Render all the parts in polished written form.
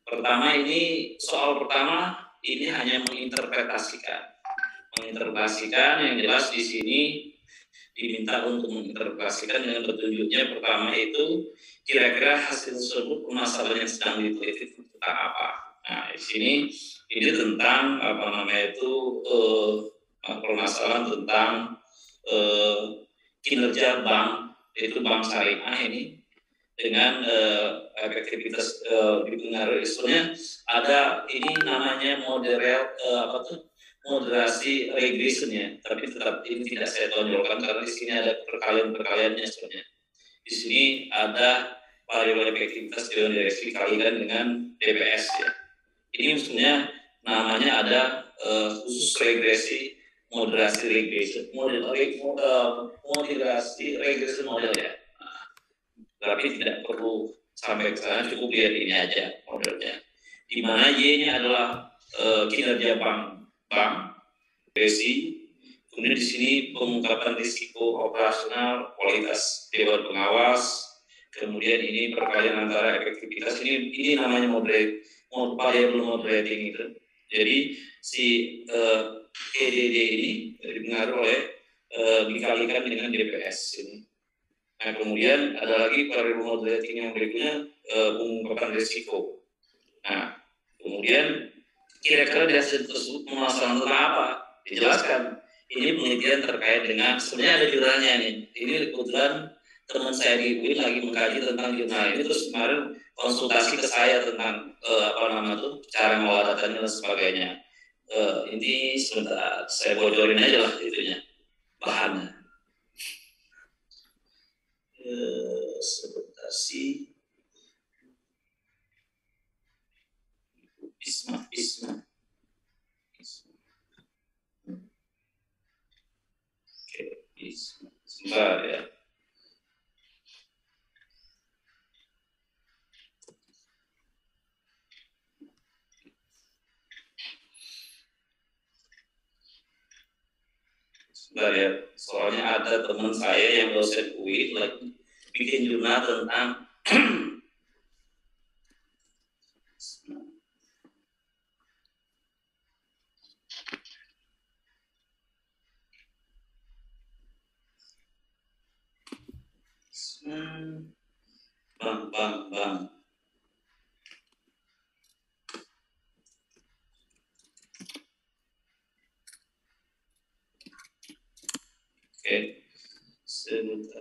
Pertama ini soal pertama ini hanya menginterpretasikan yang jelas di sini diminta untuk menginterpretasikan dengan petunjuknya. Pertama itu kira-kira hasil tersebut permasalahan yang sedang diteliti tentang apa. Nah di sini ini tentang permasalahan tentang kinerja bank, yaitu bank syariah ini dengan efektivitas dipengaruhi. Sebenarnya ada ini namanya moderasi regression ya, tapi tetap ini tidak saya tonjolkan karena di sini ada perkalian-perkaliannya sebenarnya. Di sini ada variabel efektivitas dengan direksi dikalikan dengan DPS ya. Ini sebenarnya namanya ada khusus regresi, moderasi regression, moderasi regression model ya. Tapi tidak perlu sampai ke sana, cukup lihat ini aja modelnya. Di mana Y-nya adalah kinerja bank, resi. Kemudian di sini pengungkapan risiko operasional, kualitas dewan pengawas. Kemudian ini perkalian antara efektivitas. Ini namanya variable moderating itu. Jadi si EDD ini dipengaruhi oleh dikalikan dengan DPS ini. Nah, kemudian ada lagi variable moderating yang berikutnya pengungkapan risiko. Nah, kemudian kira-kira di hasil tersebut permasalahan tentang apa? Dijelaskan. Ini penelitian terkait dengan sebenarnya ada jurnalnya nih. Ini kebetulan teman saya di UIN lagi mengkaji tentang jurnal ini, terus kemarin konsultasi ke saya tentang cara mengolah datanya dan sebagainya. Ini sebentar saya bocorin aja lah itunya bahannya. Sebentar sih. Isma. Oke, Isma. Sebentar ya. Sebentar ya. Soalnya ada teman saya yang dosen UI lagi bikin jurnal tentang bang. Oke, sebentar.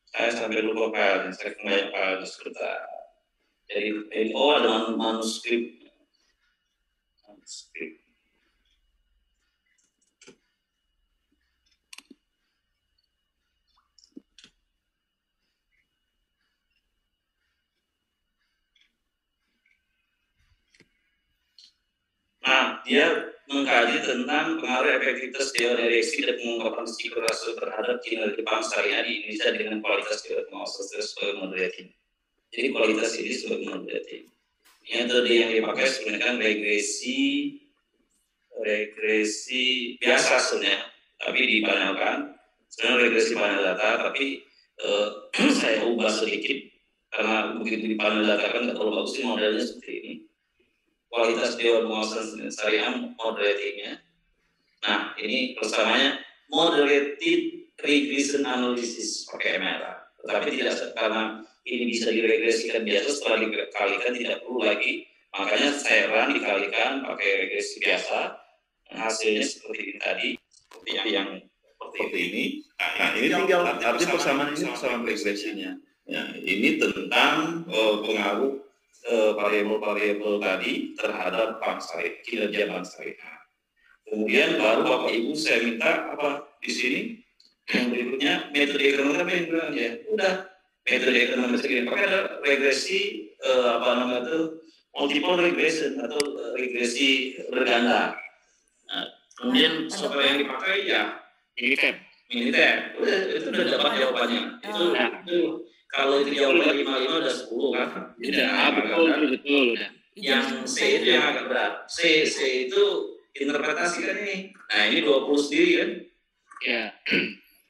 Saya sampai lupa filenya, saya kembali file sebentar. Jadi ada manuskrip. Nah, dia mengkaji tentang pengaruh efektivitas dewan direksi dan pengungkapan risiko terhadap kinerja bank syariah di Indonesia dengan kualitas dewan pengawas sebagai moderating. Jadi kualitas ini sebagai moderating. Yang tadi yang dipakai sebenarnya kan regresi biasa sebenarnya, tapi dipanelkan sebenarnya regresi panel data, tapi saya ubah sedikit karena begitu di panel data kan nggak terlalu bagus modelnya seperti ini. Kualitas dewan pengawas syariah moderatingnya. Nah, ini persamanya moderated regression analysis pakai MLA. Tetapi tidak karena ini bisa diregresikan biasa, setelah dikalikan tidak perlu lagi. Makanya saya dikalikan pakai regresi biasa. Hasilnya seperti ini tadi, seperti ini. Nah, ini tinggal arti persamaan ini persamaan regresinya. Ya, ini tentang pengaruh variabel-variabel tadi terhadap bank syariah, kinerja bank syariah. Kemudian baru Bapak Ibu saya minta di sini yang berikutnya metode ekonomi ya. Udah metode ekonomi segini pakai ada regresi multiple regression atau regresi berganda. Nah, kemudian software yang dipakai ya militer. Itu udah dapat jawabannya. Itu kalau itu jawabannya 55 udah 10 kan? Tidak, betul. Yang C itu yang agak berat. C itu interpretasikan ini. Nah ini 20 sendiri kan? Ya.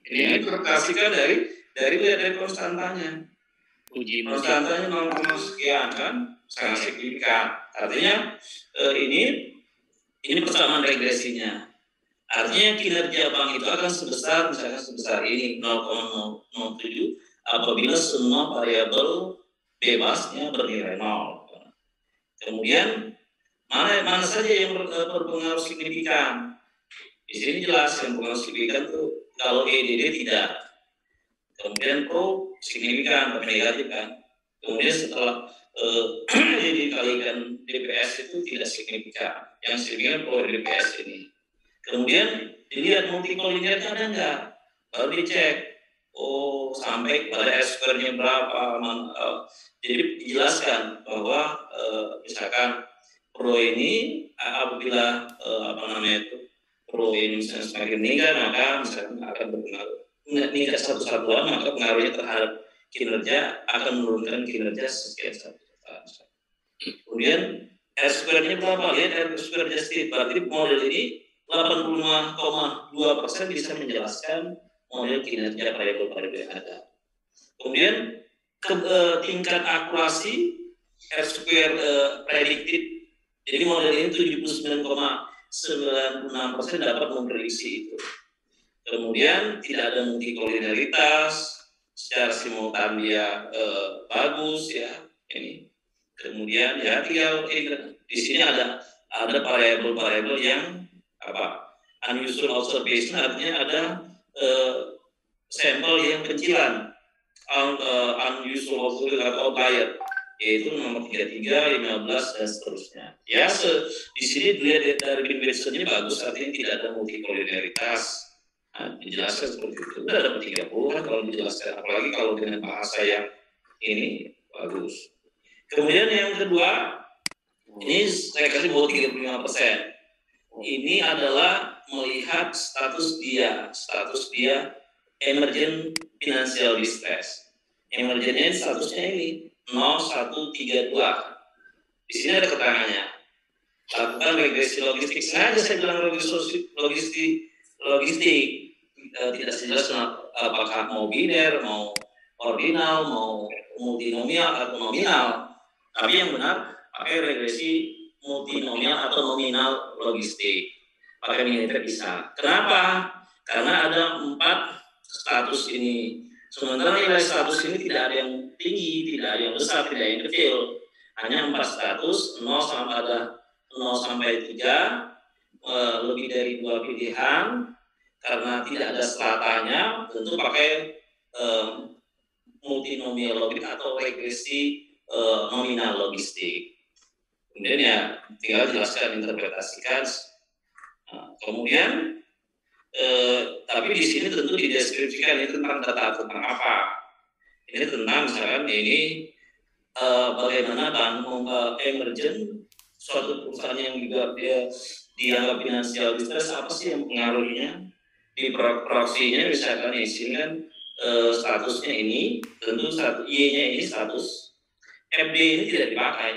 Ini interpretasikan dari konstantanya. Konstantanya 0, sekian kan, sangat signifikan. Artinya ini persamaan regresinya. Artinya kinerja bank itu akan misalkan sebesar ini 0,07 apabila semua variabel bebasnya bernilai 0. Kemudian mana saja yang berpengaruh signifikan. Di sini jelas yang berpengaruh signifikan itu kalau EDD tidak. Kemudian pro signifikan tapi negatif kan. Kemudian setelah dikalikan DPS itu tidak signifikan. Yang signifikan pro DPS ini. Kemudian dilihat multikolinernya ada enggak, baru dicek. Oh, sampai pada R-square-nya berapa. Jadi dijelaskan bahwa misalkan pro ini apabila pro ini misalnya semakin meningkat, maka misalkan akan berpengaruh. Meningkat satu-satuan, maka pengaruhnya terhadap kinerja akan menurunkan kinerja sekian satu. Kemudian R-square-nya berapa? Lihat R-square adjusted. Berarti model ini 85,2% bisa menjelaskan model kinerja variabel-variabel yang ada. Kemudian tingkat akurasi R-square predicted. Jadi model ini 79,96% dapat memprediksi itu. Kemudian tidak ada multikolineritas, secara simultan dia bagus ya ini. Kemudian ya tinggal di sini ada variabel-variabel yang unusual observation, artinya ada sampel yang kecilan, unusual observation atau outlier, yaitu nomor 33, 15 dan seterusnya. Ya di sini dilihat dari Binwitson-nya bagus, artinya tidak ada multikolineritas. Dijelaskan seperti itu. Udah dapat 30 kan kalau dijelaskan, apalagi kalau dengan bahasa yang ini bagus. Kemudian yang kedua, ini saya kasih bahwa 35%. Ini adalah melihat status dia emergent financial distress. Emergentnya statusnya ini 0132. Di sini ada keterangannya. Lakukan regresi logistik. Sengaja saya bilang logistik. Tidak jelas apakah mau biner, mau ordinal, mau multinomial atau nominal. Tapi yang benar pakai regresi multinomial atau nominal logistik. Pakai militer bisa. Kenapa? Karena ada 4 status ini. Sementara nilai status ini tidak ada yang tinggi, tidak ada yang besar, tidak ada yang kecil. Hanya 4 status, 0 sampai 3, lebih dari 2 pilihan. Karena tidak ada selatanya, tentu pakai multinomial logistik atau regresi nominal logistik. Kemudian ya tinggal jelaskan, interpretasikan. Kemudian tapi di sini tentu dideskripsikan ini tentang data tentang apa. Ini tentang misalkan ini bagaimana bank emergent suatu perusahaan yang juga dia dianggap finansial distress, apa sih yang pengaruhnya di proksinya. Misalkan di sini kan statusnya ini tentu Y-nya ini status, FD ini tidak dipakai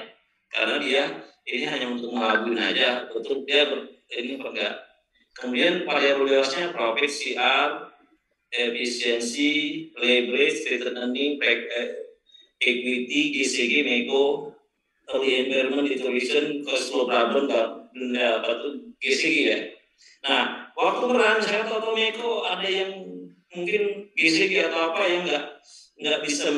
karena dia ini hanya untuk melabuin aja, betul dia ini enggak. Kemudian variabel bebasnya profit, CR, efisiensi, leverage, return earning, equity, GCG, MECO, early impairment, deterioration, cash flow problem, GCG ya. Nah, waktu peran saya atau MECO ada yang mungkin GCG atau apa yang nggak bisa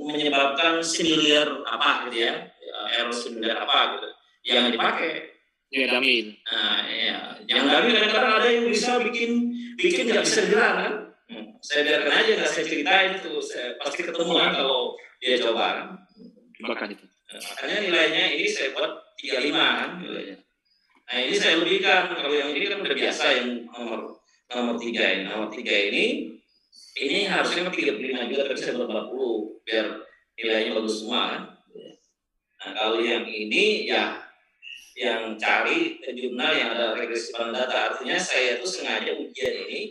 menyebabkan similar apa gitu ya, error similar apa gitu yang dipakai. Ya Damil. Nah, ya, yang Damil kadang-kadang ada yang bisa bikin nggak bisa digerak kan. Saya biarkan aja, nggak saya ceritain itu, saya pasti ketemu kan kalau dia coba kan. Bahkan itu. Makanya nilainya ini saya buat 35 kan nilainya. Nah ini saya lebihkan, kalau yang ini kan udah biasa yang nomor 3 ini. Nomor 3 ini harusnya 35 juga, tapi saya buat 40 biar nilainya bagus semua kan. Nah kalau yang ini ya yang cari jurnal yang ada regresi panel data, artinya saya tuh sengaja ujian ini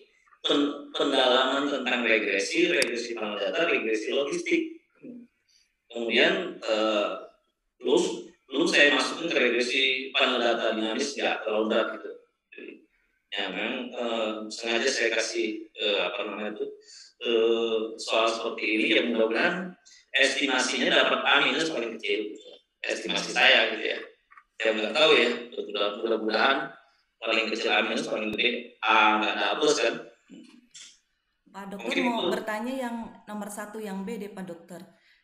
pendalaman tentang regresi panel data, regresi logistik. Kemudian belum saya masukin ke regresi panel data dinamis nggak terlalu berat gitu. Ya memang sengaja saya kasih soal seperti ini ya, mudah-mudahan estimasinya dapat A minus paling kecil gitu. Estimasi saya gitu ya. Saya nggak tahu ya, mudah-mudahan paling kecil A minus paling gede A nggak dapet kan. Pak Dokter mau bertanya yang nomor 1 yang B deh Pak Dokter.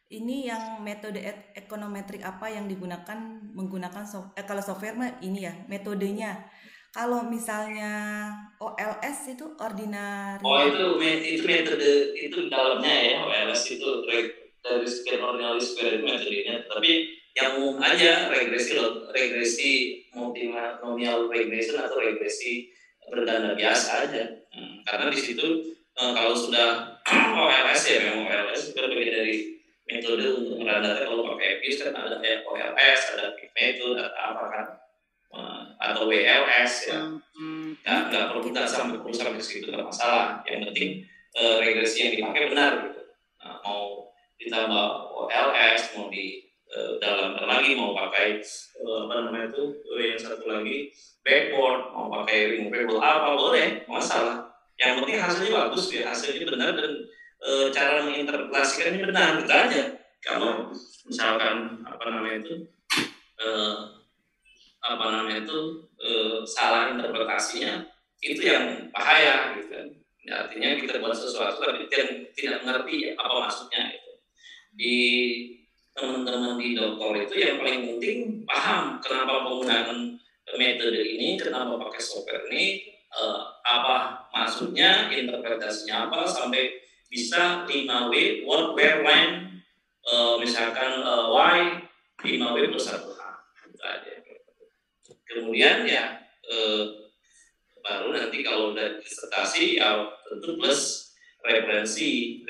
Ini yang metode ekonometrik apa yang digunakan menggunakan kalau software mah ini ya metodenya. Kalau misalnya OLS itu ordinary. Oh itu metode itu dalamnya ya, OLS itu dari sekian ordinary square itu metodenya. Tapi yang umum aja regresi multinomial regression atau regresi berdana biasa aja. Karena di situ kalau sudah OLS ya memang OLS itu berbeda dari metode untuk mendata. Kalau pakai EPIS kan ada OLS, ada PIV method, ada apa kan, atau WLS ya. Nggak perlu sampai situ, nggak masalah. Yang penting regresi yang dipakai benar gitu. Nah, mau ditambah OLS, mau di dalam lagi mau pakai yang satu lagi backward, mau pakai removable apa boleh, masalah. Yang penting hasilnya bagus ya, hasilnya benar dan cara menginterpretasikannya benar gitu aja. Kalau misalkan salah interpretasinya itu yang bahaya gitu kan. Ya, artinya kita buat sesuatu tapi tidak mengerti apa maksudnya itu. Di teman-teman di dokter itu yang paling penting paham kenapa penggunaan metode ini, kenapa pakai software ini, apa maksudnya, interpretasinya apa, sampai bisa 5W, what, where, when, misalkan why, 5W plus 1H gitu aja. Kemudian ya baru nanti kalau udah disertasi ya tentu plus referensi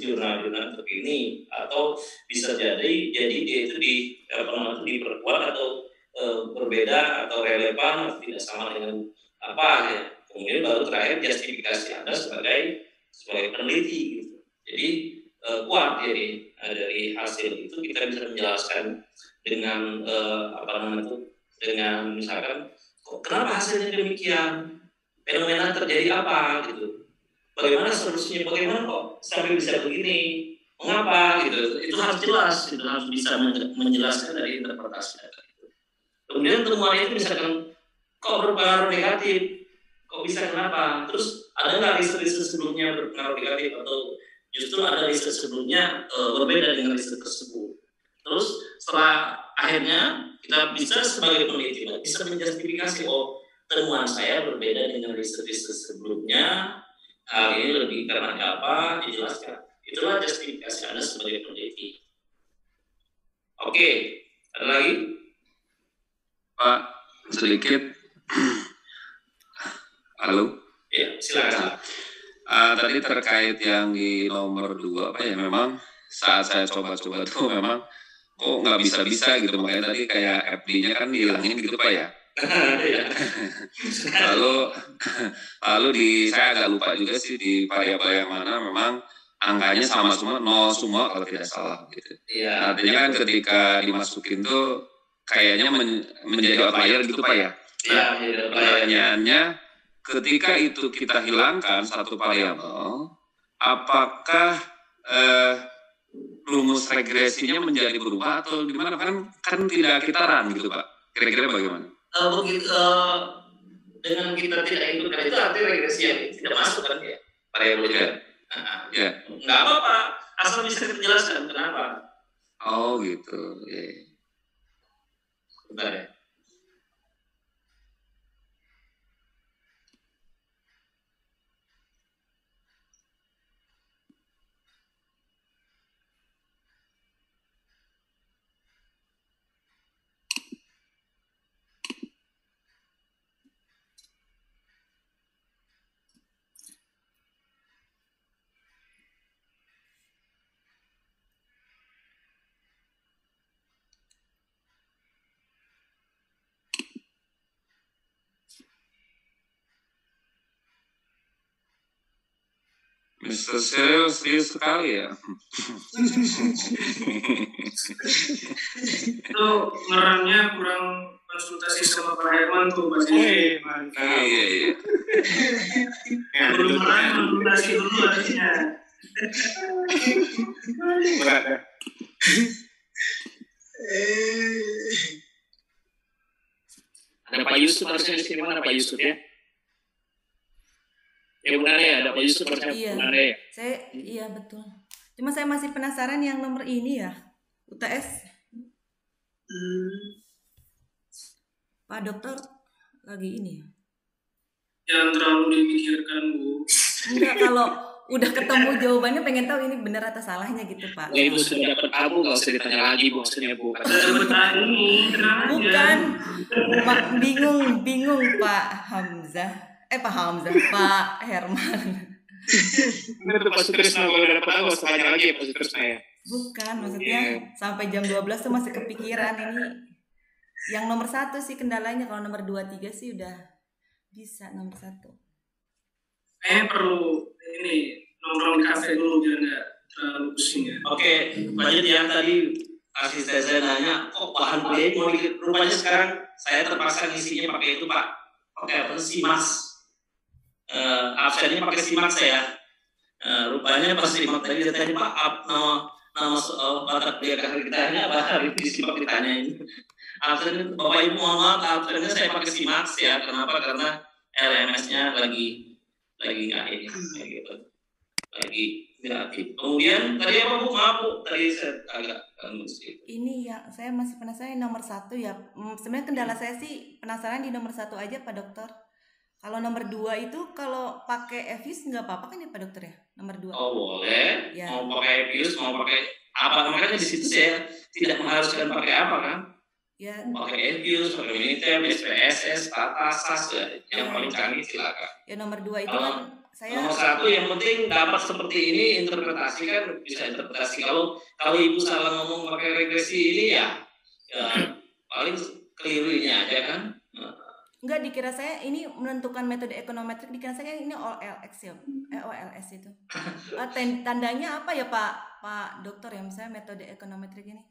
jurnal-jurnal terkini, atau bisa jadi dia itu diperkuat atau berbeda atau relevan atau tidak sama dengan apa ya. Kemudian baru terakhir justifikasi Anda sebagai peneliti gitu. Jadi kuat jadi dari hasil itu kita bisa menjelaskan dengan dengan misalkan kenapa hasilnya demikian, fenomena terjadi apa gitu, bagaimana solusinya, bagaimana kok sampai bisa begini, mengapa gitu. Itu harus jelas, itu harus bisa menjelaskan dari interpretasi data itu. Kemudian temuannya itu misalkan kok berpengaruh negatif, kok bisa kenapa, terus ada nggak riset sebelumnya berpengaruh negatif, atau justru ada riset sebelumnya berbeda dengan riset tersebut. Terus setelah akhirnya kita bisa sebagai peneliti bisa menjustifikasi, oh temuan saya berbeda dengan riset sebelumnya, hal ini lebih karena apa, dijelaskan. Itulah justifikasi Anda sebagai peneliti. Oke, ada lagi? Pak, sedikit. Halo? Ya, silakan. Tadi terkait yang di nomor 2, apa ya, memang saat saya coba-coba tuh memang kok nggak bisa-bisa gitu, makanya tadi kayak FD-nya kan dihilangin gitu Pak ya. lalu saya agak lupa juga sih di variabel yang mana memang angkanya sama semua, 0 semua kalau tidak salah gitu. Ya. Artinya kan ketika dimasukin tuh kayaknya menjadi outlier gitu Pak ya. Nah, pertanyaannya ketika itu kita hilangkan satu variabel, apakah rumus regresinya menjadi berubah atau gimana, kan tidak kita run gitu Pak, kira-kira bagaimana? Dengan kita tidak ikut itu arti regresi yang tidak masuk kan ya variabelnya. Ya. Nggak apa-apa, asal bisa dijelaskan kenapa. Oh gitu. Yeah. Bentar ya. Mr. serius sekali ya. Itu ngerangnya kurang konsultasi sama Pak Herman tuh Mas. Mantap. Iya. Belum pernah konsultasi dulu harusnya. Berat ya. Ada Pak Yusuf harusnya di sini, mana Pak Yusuf ya? Ya benar ya, ada Pak Yusuf harusnya Iya. benar ya. Iya betul. Cuma saya masih penasaran yang nomor ini ya, UTS. Pak dokter lagi ini ya. Jangan terlalu dipikirkan Bu. Enggak, kalau udah ketemu jawabannya pengen tahu ini benar atau salahnya gitu Pak. Ya Ibu sudah dapat tahu, nggak usah ditanya lagi Bu, maksudnya Bu. Betul ini, tenang aja. Bukan, bingung Pak Hamzah. Pak Herman. Benar tuh Pak Sutrisno, kalau udah dapat tahu nggak usah tanya lagi ya Pak Sutrisno ya. Bukan, maksudnya sampai jam 12 tuh masih kepikiran ini. Yang nomor 1 sih kendalanya, kalau nomor 2, 3 sih udah bisa nomor 1. Perlu ini nongkrong di kafe dulu biar nggak terlalu pusing ya. Oke, lanjut yang tadi asisten saya nanya, kok bahan kuliah mau dikit? Rupanya sekarang saya terpaksa ngisinya pakai itu Pak. Pakai apa sih Mas? Absennya pakai simak saya. Rupanya pas simak tadi dia tanya Pak, nama mata kuliah kita apa hari ini simak ditanyain. Absen Bapak Ibu mohon maaf, absennya saya pakai simak ya. Kenapa? Karena LMS-nya lagi nggak ini, gitu. Lagi nggak aktif. Kemudian tadi apa Bu? Maaf Bu, tadi saya agak sedikit. Ini ya, saya masih penasaran nomor 1 ya. Sebenarnya kendala saya sih penasaran di nomor 1 aja Pak Dokter. Kalau nomor 2 itu kalau pakai EVIS nggak apa-apa kan ya Pak Dokter ya? Nomor 2. Oh boleh, Ya. Mau pakai EVIS, mau pakai apa, makanya di situ saya tidak mengharuskan pakai apa kan? Ya. Pakai EVIS, pakai Minitab, SPSS, Tata, SAS, yang paling canggih silakan. Ya nomor 2 itu kan saya. Nomor 1 yang penting dapat seperti ini, interpretasi kan bisa interpretasi. Kalau Ibu salah ngomong pakai regresi ini ya paling keliru ini aja kan. Enggak, dikira saya ini menentukan metode ekonometrik, dikira saya ini OLX ya, OLS itu. Tandanya apa ya Pak Dokter ya, misalnya metode ekonometrik ini?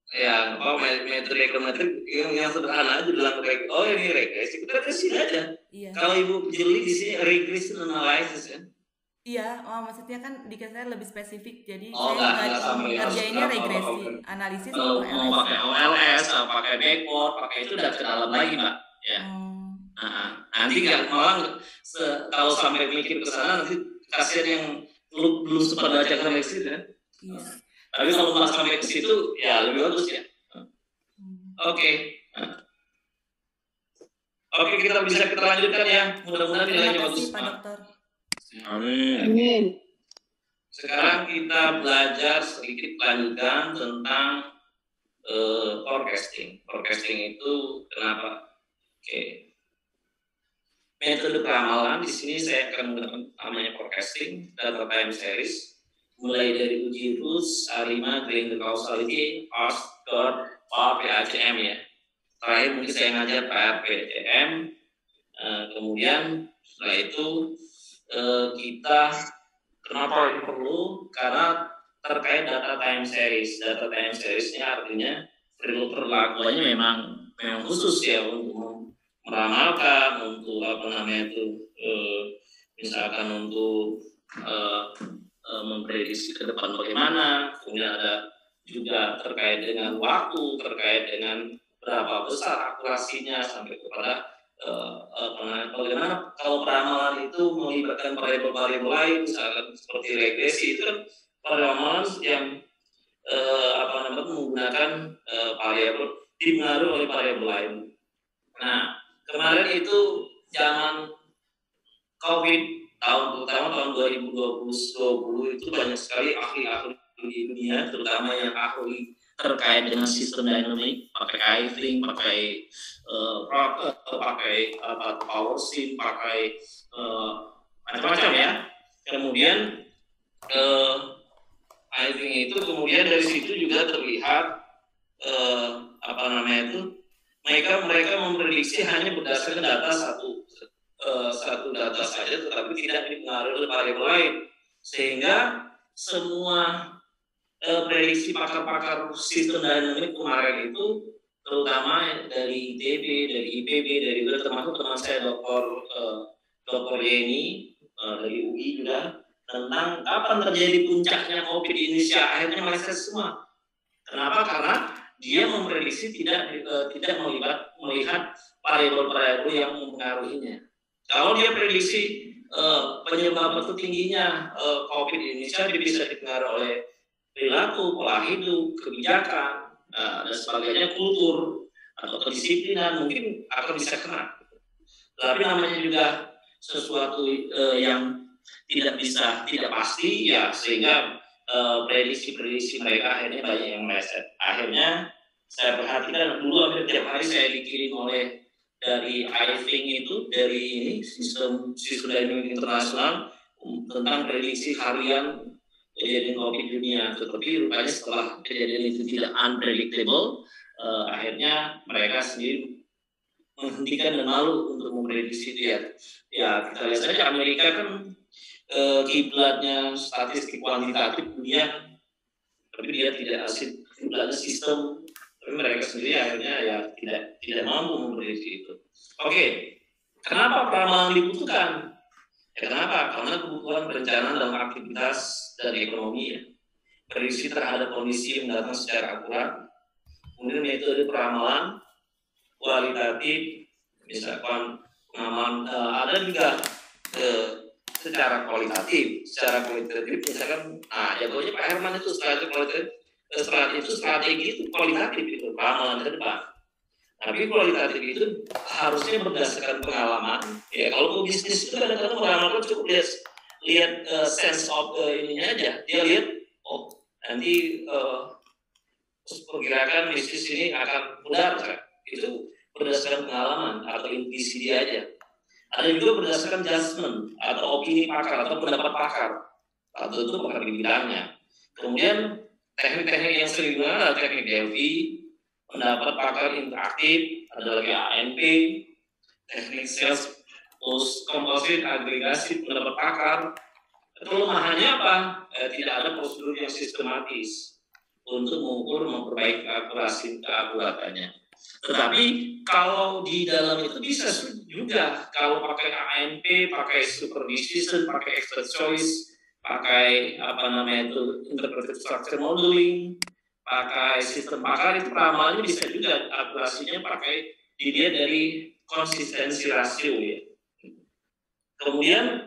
Ya, metode ekonometrik yang sederhana aja bilang ini regresi, kita regresi aja. Iya. Kalau Ibu jeli di sini regression analysis kan? Iya, maksudnya kan dikira saya lebih spesifik, jadi Nggak saya sampai ngerjainnya regresi, analisis mau pakai OLS, pakai backward, pakai itu udah ke dalam lagi Mbak. Ya. Nanti nggak malah kalau sampai mikir ke sana nanti kasihan yang belum sempat baca koneksi kan. Iya. Tapi kalau nggak sampai ke situ ya lebih bagus ya. Oke, kita bisa lanjutkan ya. Mudah-mudahan nilainya bagus. Pak Dokter. Amin. Sekarang kita belajar sedikit lanjutan tentang forecasting. Forecasting itu kenapa? Oke. Metode peramalan di sini saya akan menggunakan namanya forecasting, data time series, mulai dari uji rules, A5, Green Causality, ARS, GOR, PACM ya. Terakhir mungkin saya ngajar PACM, kemudian setelah itu kita kenapa ini perlu? Karena terkait data time series. Data time seriesnya artinya perlakuannya memang khusus ya untuk meramalkan, untuk misalkan untuk memprediksi ke depan bagaimana. Kemudian ada juga terkait dengan waktu, terkait dengan berapa besar akurasinya sampai kepada bagaimana kalau peramalan itu melibatkan variabel-variabel lain, misalkan seperti regresi itu kan peramalan yang menggunakan variabel dipengaruhi oleh variabel lain. Nah, kemarin itu zaman COVID tahun 2020 itu banyak sekali ahli-ahli di dunia, terutama yang ahli terkait dengan sistem dynamic, pakai Eyring, pakai power sim, pakai macam-macam ya. Kemudian Eyring itu kemudian dari situ juga terlihat mereka memprediksi hanya berdasarkan data satu data saja, tetapi tidak dipengaruhi oleh variabel lain. sehingga semua prediksi pakar-pakar sistem dinamik kemarin itu, terutama dari ITB, dari IPB, dari termasuk teman saya Dr. Yeni dari UI juga, tentang kapan terjadi puncaknya COVID di Indonesia, akhirnya meleset semua. Kenapa? Karena dia memprediksi tidak melihat variabel-variabel yang mempengaruhinya. Kalau dia prediksi penyebab tertingginya COVID di Indonesia, dia bisa dipengaruhi oleh perilaku, pola hidup, kebijakan, dan sebagainya, kultur atau kedisiplinan, mungkin akan bisa kena. Tapi namanya juga sesuatu yang tidak pasti ya, sehingga prediksi-prediksi mereka akhirnya banyak yang meleset. Akhirnya saya perhatikan dulu hampir tiap hari saya dikirim oleh dari iThink itu, dari ini sistem dinamik internasional tentang prediksi harian kejadian COVID dunia. Tetapi rupanya setelah kejadian itu tidak unpredictable, akhirnya mereka sendiri menghentikan dan malu untuk memprediksi dia. Ya kita lihat saja Amerika kan kiblatnya statistik kuantitatif dunia, tapi dia tidak asik kiblatnya sistem. Tapi mereka sendiri akhirnya ya tidak mampu memprediksi itu. Oke, kenapa peramalan dibutuhkan? Ya, kenapa? Karena kebutuhan perencanaan dalam aktivitas dan ekonomi ya. Prediksi terhadap kondisi yang datang secara akurat. Kemudian metode peramalan kualitatif, misalkan pengaman ada juga secara kualitatif. Secara kualitatif misalkan, jagonya Pak Herman itu strategi itu kualitatif itu peramalan ke depan. Tapi kualitatif itu harusnya berdasarkan pengalaman. Ya kalau bisnis itu kadang-kadang pengalaman cukup lihat sense of ininya aja. Dia lihat nanti pergerakan bisnis ini akan pudar kan? Itu berdasarkan pengalaman atau intuisi dia aja. Ada juga berdasarkan judgment atau opini pakar atau pendapat pakar atau itu pakar di bidangnya. Kemudian teknik-teknik yang sering digunakan adalah teknik Delphi, pendapat pakar interaktif, ada lagi ANP, teknik sales post composite, agregasi pendapat pakar. Kelemahannya apa? Tidak ada prosedur yang sistematis untuk mengukur, memperbaiki keakuratannya. Tetapi kalau di dalam itu bisa juga kalau pakai ANP, pakai super decision, pakai expert choice, pakai interpretive structure modeling, pakai sistem pakar, itu ramalannya bisa juga akurasinya pakai dilihat dari konsistensi rasio ya. Kemudian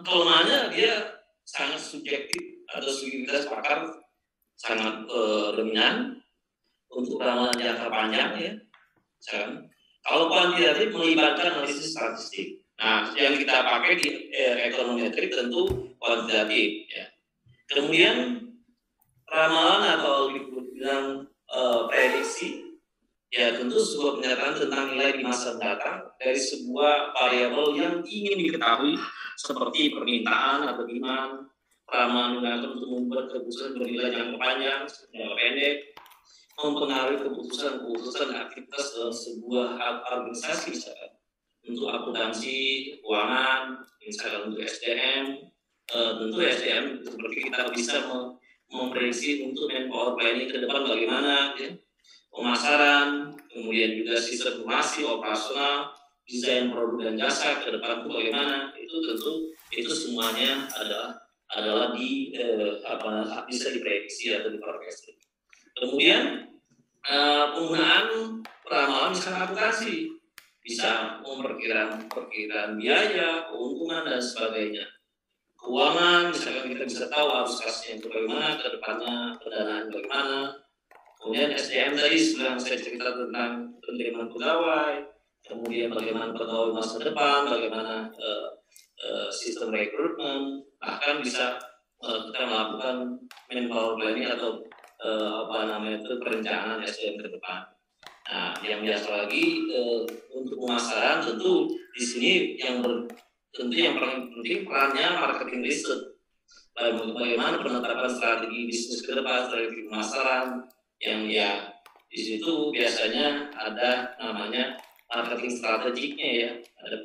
kelemahannya dia sangat subjektif atau subjektivitas pakar sangat dominan untuk ramalan jangka panjang ya. Kalau kuantitatif melibatkan analisis statistik. Nah, yang kita pakai di ekonometrik tentu kuantitatif ya. Kemudian ramalan atau dibilang prediksi ya tentu sebuah pernyataan tentang nilai di masa mendatang dari sebuah variabel yang ingin diketahui seperti permintaan atau demand. Ramalan digunakan untuk membuat keputusan bernilai jangka panjang, jangka pendek, mempengaruhi keputusan aktivitas dalam sebuah organisasi misalkan untuk akuntansi, keuangan, misalkan untuk SDM, tentu SDM seperti kita bisa memprediksi untuk manpower planning ke depan bagaimana, ya. Pemasaran, kemudian juga sistem informasi operasional, desain produk dan jasa ke depan itu bagaimana, itu tentu itu semuanya adalah bisa diprediksi atau diforecasting. Kemudian penggunaan peramalan misalnya akuntansi bisa memperkirakan biaya, keuntungan dan sebagainya. Keuangan misalkan kita bisa tahu arus kasnya itu bagaimana, ke depannya pendanaan bagaimana. Kemudian SDM tadi sedang saya cerita tentang penerimaan pegawai, kemudian bagaimana pegawai masa depan, bagaimana sistem rekrutmen, bahkan bisa kita melakukan manpower planning atau perencanaan SDM ke depan. Nah, yang biasa lagi untuk pemasaran tentu di sini tentu yang paling penting perannya marketing research. Bagaimana penetapan strategi bisnis ke depan, strategi pemasaran yang ya di situ biasanya ada namanya marketing strategiknya ya, ada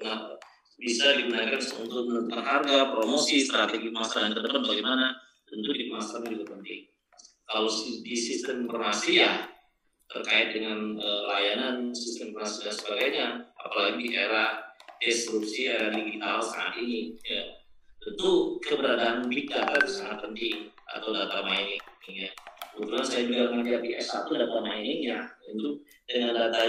bisa digunakan untuk menentukan harga, promosi, strategi pemasaran ke depan bagaimana, tentu di pemasaran juga penting. Kalau di sistem informasi ya terkait dengan layanan sistem informasi dan sebagainya, apalagi di era disrupsi era digital saat ini, ya, tentu keberadaan big data itu sangat penting atau data mining. Ya. Kebetulan saya juga mengajar di S1 data mining ya, itu dengan data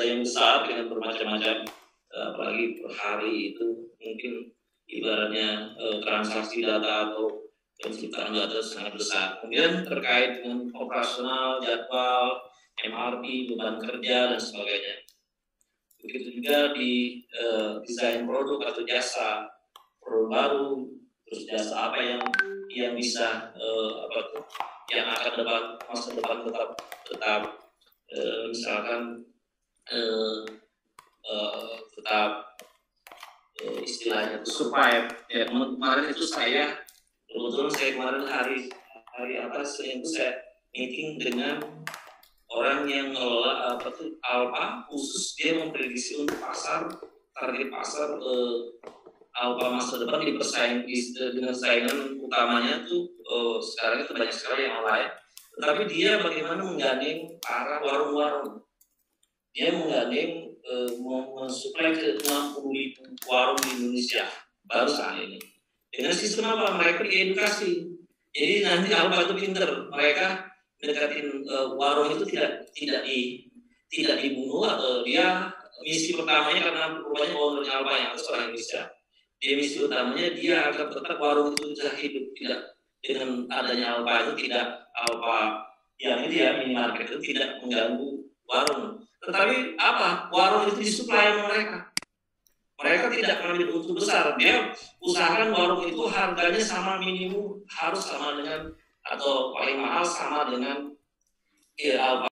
yang besar dengan bermacam-macam, apalagi per hari itu mungkin ibaratnya transaksi data atau penciptaan data sangat besar. Kemudian terkait dengan operasional, jadwal, MRP, beban kerja dan sebagainya. Begitu juga di desain produk atau jasa produk baru, terus jasa apa yang bisa yang akan masa depan tetap misalkan tetap istilahnya itu survive. Ya, kemarin itu kebetulan saya kemarin hari Senin itu saya meeting dengan orang yang mengelola Alpha, khusus dia memprediksi untuk target pasar Alpha masa depan dengan saingan utamanya tuh sekarang itu banyak sekali yang online. Tetapi dia bagaimana menggandeng para warung-warung. Dia menggandeng mensuplai ke 60.000 warung di Indonesia baru saat ini. Dengan sistem apa? Mereka diedukasi. Jadi nanti Alpha itu pinter. Mereka mendekatin warung itu tidak dibunuh atau dia misi pertamanya karena rupanya ownernya Alpha yang itu orang Indonesia. Dia misi utamanya dia agar tetap warung itu bisa hidup, tidak dengan adanya Alpha itu tidak Alpha yang ini ya minimarket itu tidak mengganggu warung. Tetapi apa? Warung itu disuplai oleh mereka. Mereka tidak mengambil untung besar. Dia usahakan warung itu harganya sama minimum harus sama dengan atau paling mahal sama dengan Alpha